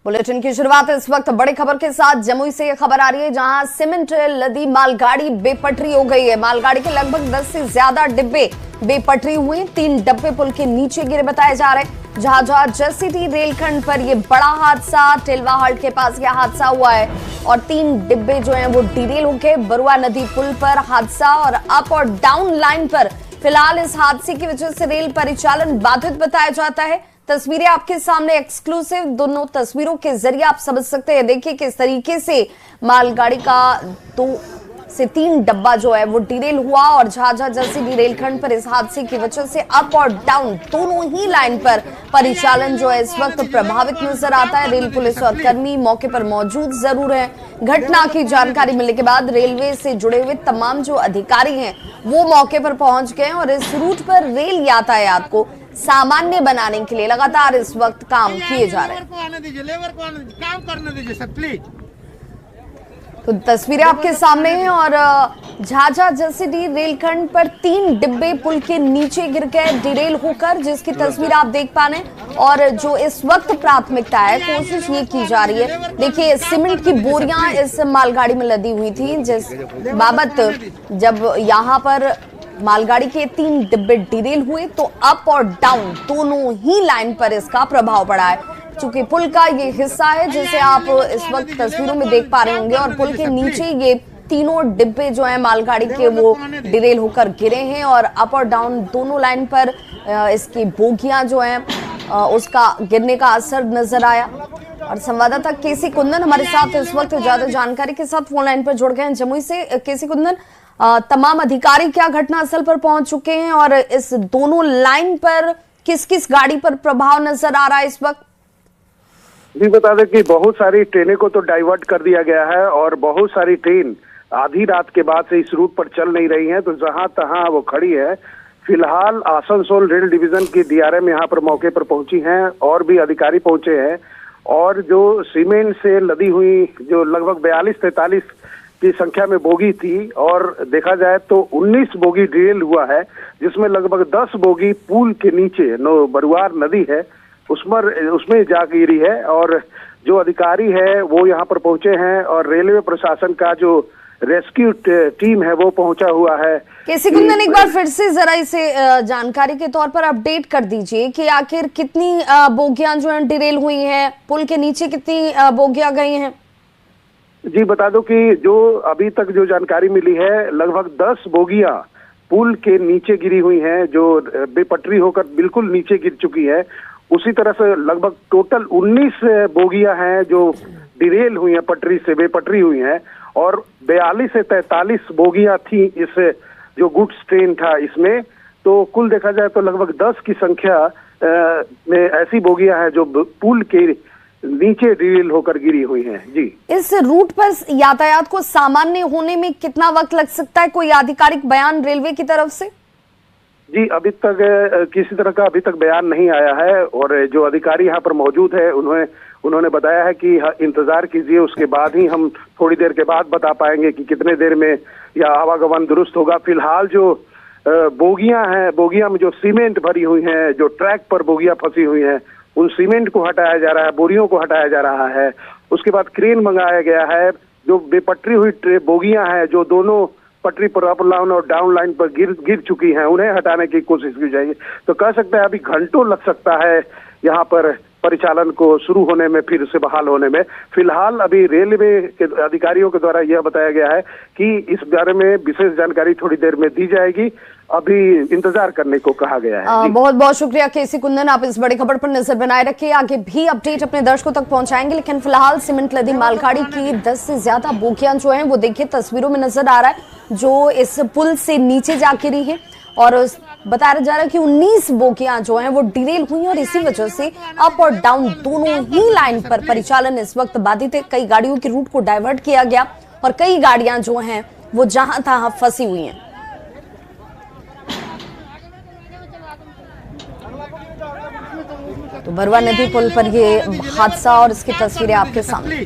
Bulletin की शुरुआत इस वक्त बड़ी खबर के साथ जमुई से यह खबर आ रही है, जहां सीमेंट लदी मालगाड़ी बेपटरी हो गई है। मालगाड़ी के लगभग 10 से ज्यादा डिब्बे बेपटरी हुए। 3 डब्बे पुल के नीचे गिरे बताए जा रहे हैं। झाझा जसीडीह रेलखंड पर यह बड़ा हादसा, टिलवा हाल्ट के पास यह हादसा हुआ है और 3 डिब्बे जो हैं वो डिरेल होके बरुआ नदी पुल पर हादसा और अप और डाउन लाइन पर फिलहाल इस हादसे की वजह से रेल परिचालन बाधित बताया जाता है। तस्वीरें आपके सामने एक्सक्लूसिव, दोनों तस्वीरों के जरिए आप समझ सकते हैं। देखिए किस तरीके से मालगाड़ी का 2 से 3 डब्बा जो है वो डिरेल हुआ और झाझा जसीडीह रेलखंड पर इस हादसे की वजह से अप और डाउन दोनों ही लाइन पर परिचालन जो है इस वक्त प्रभावित नजर आता है। रेल पुलिस और कर्मी मौके पर मौजूद जरूर हैं। घटना की जानकारी मिलने के बाद रेलवे से जुड़े हुए तमाम जो अधिकारी हैं वो मौके पर पहुंच गए और इस रूट पर रेल यातायात को सामान्य बनाने के लिए लगातार इस वक्त काम किए जा रहे हैं। लेबर को काम करने दीजिए सर प्लीज। तो तस्वीरें आपके सामने हैं और झाझा जसीडीह रेलखंड पर 3 डिब्बे पुल के नीचे गिर गए डिरेल होकर, जिसकी तस्वीर आप देख पा रहे हैं। और जो इस वक्त प्राथमिकता है, कोशिश ये की जा रही है, देखिए सीमेंट की बोरियां इस मालगाड़ी में लदी हुई थी, जिस बाबत जब यहाँ पर मालगाड़ी के 3 डिब्बे डिरेल हुए तो अप और डाउन दोनों ही लाइन पर इसका प्रभाव पड़ा है। चूंकि पुल का ये हिस्सा है जिसे आप इस वक्त तस्वीरों में देख पा रहे होंगे और पुल के नीचे ये तीनों डिब्बे जो हैं मालगाड़ी के वो डिरेल होकर गिरे हैं और अप और डाउन दोनों लाइन पर इसकी बोगियां जो हैं उसका गिरने का असर नजर आया। और संवाददाता केसी कुंदन हमारे साथ इस वक्त ज्यादा जानकारी के साथ फोन लाइन पर जुड़ गए हैं जमुई से। केसी कुंदन, तमाम अधिकारी क्या घटनास्थल पर पहुंच चुके हैं और इस दोनों लाइन पर किस किस गाड़ी पर प्रभाव नजर आ रहा है इस वक्त? जी बता दें कि बहुत सारी ट्रेनें को तो डाइवर्ट कर दिया गया है और बहुत सारी ट्रेन आधी रात के बाद से इस रूट पर चल नहीं रही हैं, तो जहां तहां वो खड़ी है। फिलहाल आसनसोल रेल डिवीजन की डीआरएम यहाँ पर मौके पर पहुंची हैं और भी अधिकारी पहुंचे हैं और जो सीमेंट से लदी हुई जो लगभग 42-43 की संख्या में बोगी थी और देखा जाए तो 19 बोगी डिरेल हुआ है, जिसमें लगभग 10 बोगी पुल के नीचे बरुआर नदी है उसमें जा गिरी है। और जो अधिकारी है वो यहाँ पर पहुंचे हैं और रेलवे प्रशासन का जो रेस्क्यू टीम है वो पहुंचा हुआ है। केसी कुंदन, एक बार फिर से जरा इसे जानकारी के तौर पर अपडेट कर दीजिए कि आखिर कितनी बोगियां जो हैं डिरेल हुई हैं, पुल के नीचे कितनी बोगियां गई हैं? जी बता दो कि जो अभी तक जो जानकारी मिली है लगभग 10 बोगियां पुल के नीचे गिरी हुई हैं, जो बेपटरी होकर बिल्कुल नीचे गिर चुकी है। उसी तरह से लगभग टोटल 19 बोगियां हैं जो डिरेल हुई हैं, पटरी से बेपटरी हुई हैं और 42 से 43 बोगियां थी इस जो गुड्स ट्रेन था इसमें। तो कुल देखा जाए तो लगभग 10 की संख्या में ऐसी बोगियां हैं जो पुल के नीचे डिरेल होकर गिरी हुई हैं। जी, इस रूट पर यातायात को सामान्य होने में कितना वक्त लग सकता है? कोई आधिकारिक बयान रेलवे की तरफ से? जी अभी तक किसी तरह का बयान नहीं आया है और जो अधिकारी यहाँ पर मौजूद है उन्होंने बताया है कि इंतजार कीजिए, उसके बाद ही हम थोड़ी देर के बाद बता पाएंगे कि कितने देर में यह आवागमन दुरुस्त होगा। फिलहाल जो बोगियां में जो सीमेंट भरी हुई हैं, जो ट्रैक पर बोगियां फंसी हुई हैं, उन सीमेंट को हटाया जा रहा है, बोरियों को हटाया जा रहा है। उसके बाद क्रेन मंगाया गया है। जो बेपटरी हुई बोगियां हैं जो दोनों पटरी पर अप लाइन और डाउन लाइन पर गिर चुकी हैं, उन्हें हटाने की कोशिश की जाएगी। तो कह सकते हैं अभी घंटों लग सकता है यहाँ पर परिचालन को शुरू होने में, फिर से बहाल होने में। फिलहाल अभी रेलवे के अधिकारियों के द्वारा यह बताया गया है कि इस बारे में विशेष जानकारी थोड़ी देर में दी जाएगी। अभी इंतजार करने को कहा गया है। बहुत बहुत शुक्रिया केसी कुंदन, आप इस बड़ी खबर पर नजर बनाए रखिए। आगे भी अपडेट अपने दर्शकों तक पहुंचाएंगे, लेकिन फिलहाल सीमेंट लदी मालगाड़ी की 10 से ज्यादा बोगियां जो हैं वो देखिए तस्वीरों में नजर आ रहा है, जो इस पुल से नीचे जा गिरी है और बताया जा रहा है कि 19 बोगियां जो हैं वो डिरेल हुई और इसी वजह से अप और डाउन दोनों ही लाइन पर परिचालन इस वक्त बाधित है। कई गाड़ियों के रूट को डाइवर्ट किया गया और कई गाड़ियां जो हैं वो जहां तहां फंसी हुई हैं। तो बरुआ नदी पुल पर ये हादसा और इसकी तस्वीरें आपके सामने।